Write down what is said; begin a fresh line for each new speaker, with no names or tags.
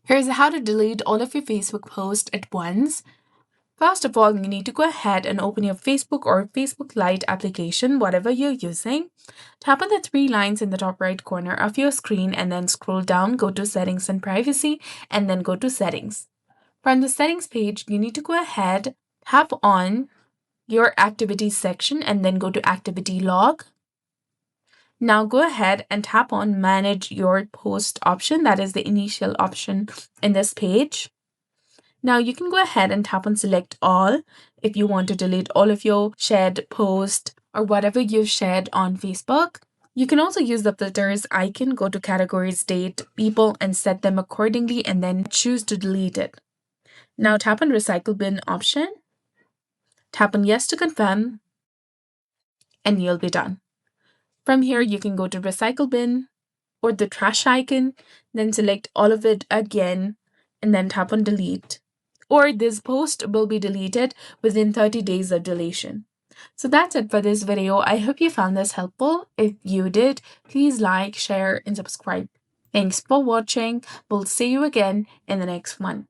Here's how to delete all of your Facebook posts at once. First of all, you need to go ahead and open your Facebook or Facebook Lite application, whatever you're using. Tap on the three lines in the top right corner of your screen and then scroll down, go to Settings and Privacy, and then go to Settings. From the Settings page, you need to go ahead, tap on your Activities section, and then go to Activity Log. Now go ahead and tap on Manage Your Post option. That is the initial option in this page. Now you can go ahead and tap on Select All if you want to delete all of your shared posts or whatever you've shared on Facebook. You can also use the filters icon, go to Categories, Date, People, and set them accordingly, and then choose to delete it. Now tap on Recycle Bin option, tap on Yes to confirm, and you'll be done. From here, you can go to Recycle Bin or the trash icon, then select all of it again, and then tap on Delete. Or this post will be deleted within 30 days of deletion. So that's it for this video. I hope you found this helpful. If you did, please like, share, and subscribe. Thanks for watching. We'll see you again in the next one.